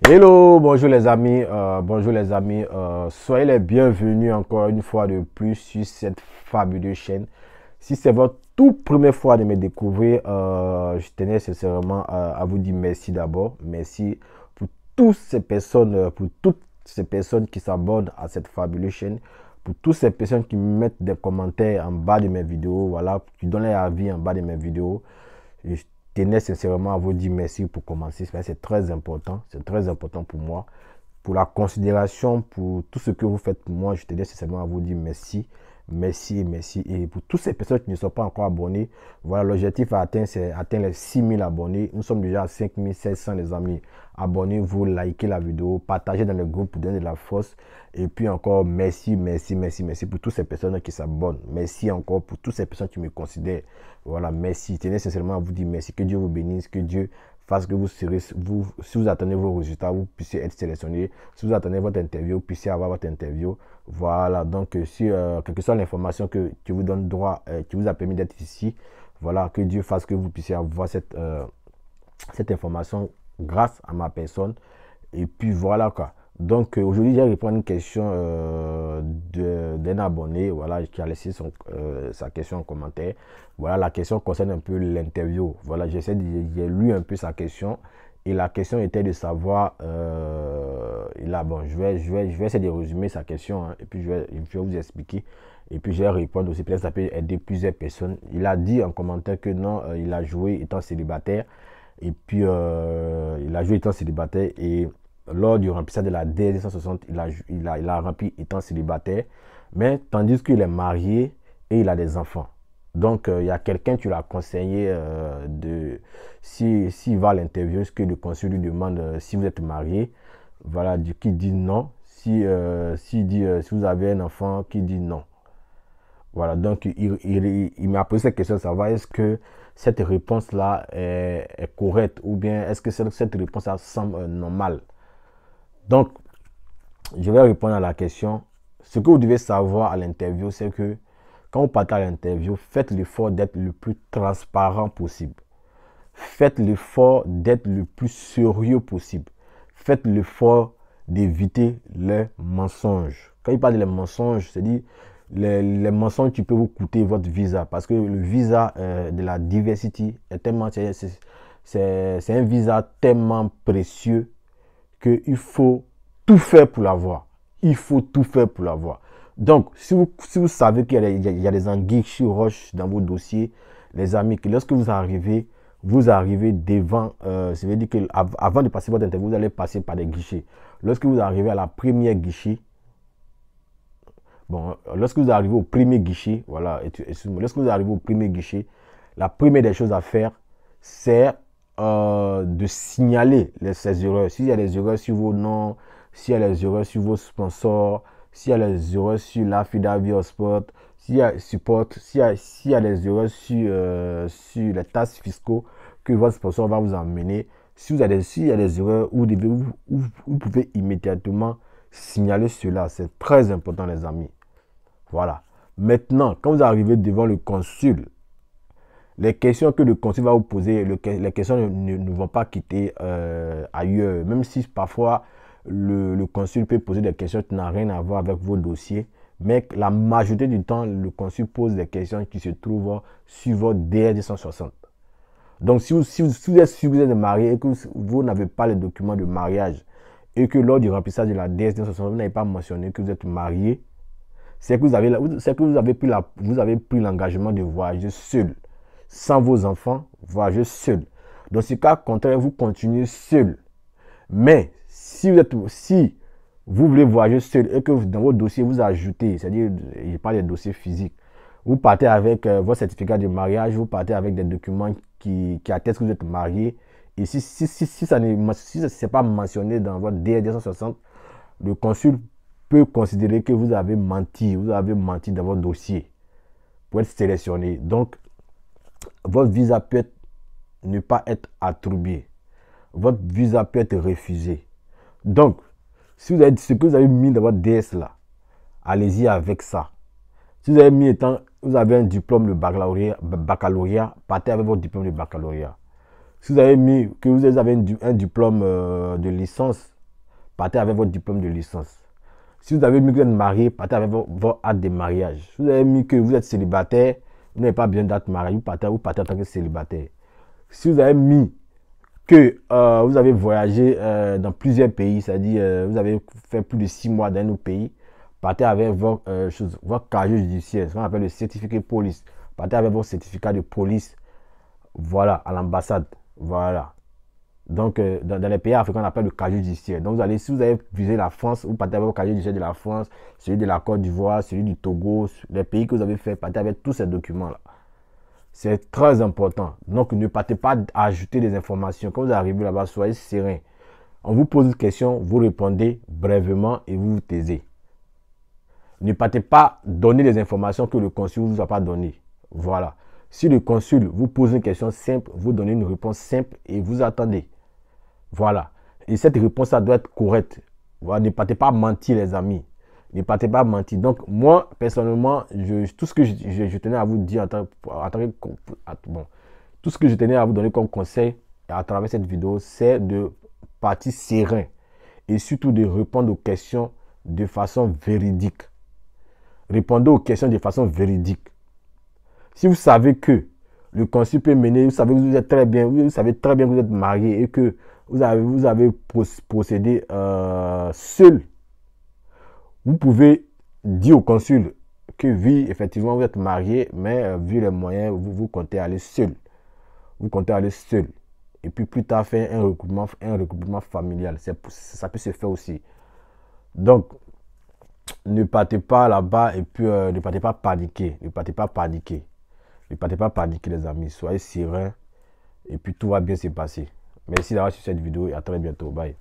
Hello, bonjour les amis, soyez les bienvenus encore une fois de plus sur cette fabuleuse chaîne. Si c'est votre toute première fois de me découvrir, je tenais sincèrement à vous dire merci d'abord. Merci pour toutes ces personnes qui s'abonnent à cette fabuleuse chaîne, pour toutes ces personnes qui mettent des commentaires en bas de mes vidéos, voilà, qui donnent leur avis en bas de mes vidéos. Je tenais sincèrement à vous dire merci pour commencer. C'est très important pour moi, pour la considération, pour tout ce que vous faites pour moi. Je tenais sincèrement à vous dire merci, merci. Et pour toutes ces personnes qui ne sont pas encore abonnées, voilà, l'objectif à atteindre, c'est atteindre les 6000 abonnés. Nous sommes déjà à 5700 les amis. Abonnez-vous, likez la vidéo, partagez dans le groupe pour donner de la force. Et puis encore, merci pour toutes ces personnes qui s'abonnent. Merci encore pour toutes ces personnes qui me considèrent. Voilà, merci. Tenez sincèrement à vous dire merci. Que Dieu vous bénisse, que Dieu fasse que si vous attendez vos résultats, vous puissiez être sélectionné. Si vous attendez votre interview, vous puissiez avoir votre interview. Voilà, donc si quelle que soit l'information qui vous donne droit, qui vous a permis d'être ici, voilà, que Dieu fasse que vous puissiez avoir cette information grâce à ma personne. Et puis voilà quoi. Donc aujourd'hui, je vais répondre à une question d'un abonné, voilà, qui a laissé sa question en commentaire. Voilà, la question concerne un peu l'interview. Voilà, j'ai lu un peu sa question. Et la question était de savoir, bon, je vais essayer de résumer sa question, hein, et puis je vais vous expliquer. Et puis je vais répondre aussi, peut-être ça peut aider plusieurs personnes. Il a dit en commentaire que non, il a joué étant célibataire. Et puis il a joué étant célibataire et lors du remplissage de la DS160, il a rempli étant célibataire, mais tandis qu'il est marié et il a des enfants. Donc, il y a quelqu'un qui l'a conseillé s'il va à l'interview, ce que le consul lui demande si vous êtes marié, voilà, qui dit non. Si vous avez un enfant, qui dit non. Voilà, donc il m'a posé cette question de savoir est-ce que cette réponse-là est correcte ou bien est-ce que cette réponse-là semble normale. Donc, je vais répondre à la question. Ce que vous devez savoir à l'interview, c'est que quand vous partez à l'interview, faites l'effort d'être le plus transparent possible. Faites l'effort d'être le plus sérieux possible. Faites l'effort d'éviter les mensonges. Quand il parle des mensonges, c'est-à-dire les mensonges qui peuvent vous coûter votre visa. Parce que le visa de la diversity est tellement, c'est un visa tellement précieux qu'il faut tout faire pour l'avoir. Il faut tout faire pour l'avoir. Donc, si vous savez qu'il y a des anguilles sur roche dans vos dossiers, les amis, que lorsque vous arrivez devant, ça veut dire qu'avant de passer votre interview, vous allez passer par des guichets. Lorsque vous arrivez à la première guichet, bon, lorsque vous arrivez au premier guichet, voilà, lorsque vous arrivez au premier guichet, la première des choses à faire, c'est de signaler ces erreurs. S'il y a des erreurs sur vos noms, s'il y a des erreurs sur vos sponsors, s'il y a des erreurs sur l'affidavit sport, s'il y a des erreurs sur les taxes fiscaux que votre sponsor va vous emmener, s'il y a des erreurs, vous pouvez immédiatement signaler cela. C'est très important, les amis. Voilà. Maintenant, quand vous arrivez devant le consul, les questions que le consul va vous poser, les questions ne vont pas quitter ailleurs. Même si parfois le consul peut poser des questions qui n'ont rien à voir avec vos dossiers. Mais la majorité du temps, le consul pose des questions qui se trouvent sur votre DR260. Donc, si vous êtes marié et que vous n'avez pas les documents de mariage et que lors du remplissage de la DS260, vous n'avez pas mentionné que vous êtes marié, c'est que vous avez pris l'engagement de voyager seul, sans vos enfants, voyager seul. Dans ce cas contraire, vous continuez seul. Mais si vous voulez voyager seul et que dans votre dossier vous ajoutez, c'est-à-dire, je parle des dossiers physiques, vous partez avec votre certificat de mariage, vous partez avec des documents qui attestent que vous êtes marié. Et si ça n'est pas mentionné dans votre DR260, le consul peut considérer que vous avez menti dans votre dossier pour être sélectionné. Donc, votre visa peut ne pas être attribué. Votre visa peut être refusé. Donc, si vous avez ce que vous avez mis dans votre DS là, allez-y avec ça. Si vous avez un diplôme de baccalauréat, partez avec votre diplôme de baccalauréat. Si vous avez mis que vous avez un diplôme de licence, partez avec votre diplôme de licence. Si vous avez mis que vous êtes marié, partez avec votre acte de mariage. Si vous avez mis que vous êtes célibataire, vous n'avez pas besoin d'acte de mariage, vous partez en tant que célibataire. Si vous avez mis que vous avez voyagé dans plusieurs pays, c'est-à-dire vous avez fait plus de 6 mois dans un autre pays, partez avec votre casier judiciaire, ce qu'on appelle le certificat de police. Partez avec votre certificat de police, voilà, à l'ambassade, voilà. Donc, dans les pays africains, on appelle le casier judiciaire. Donc, si vous avez visé la France, vous partez avec le casier judiciaire de la France, celui de la Côte d'Ivoire, celui du Togo, les pays que vous avez fait, partez avec tous ces documents-là. C'est très important. Donc, ne partez pas à ajouter des informations. Quand vous arrivez là-bas, soyez serein. On vous pose une question, vous répondez brièvement et vous vous taisez. Ne partez pas donner des informations que le consul ne vous a pas données. Voilà. Si le consul vous pose une question simple, vous donnez une réponse simple et vous attendez. Voilà. Et cette réponse, ça doit être correcte. Voilà. Ne partez pas mentir, les amis. Ne partez pas mentir. Donc, moi, personnellement, tout ce que je tenais à vous dire tout ce que je tenais à vous donner comme conseil à travers cette vidéo, c'est de partir serein et surtout de répondre aux questions de façon véridique. Répondez aux questions de façon véridique. Si vous savez que le consul peut mener, vous savez que vous êtes très bien, vous savez très bien que vous êtes marié et que vous avez procédé seul, vous pouvez dire au consul que oui, effectivement, vous êtes marié, mais vu les moyens, vous comptez aller seul. Vous comptez aller seul. Et puis plus tard, faire un regroupement familial. Ça peut se faire aussi. Donc, ne partez pas là-bas et puis ne partez pas paniquer. Ne partez pas paniquer. Ne partez pas paniquer, les amis. Soyez sereins et puis tout va bien se passer. Merci d'avoir suivi cette vidéo et à très bientôt. Bye.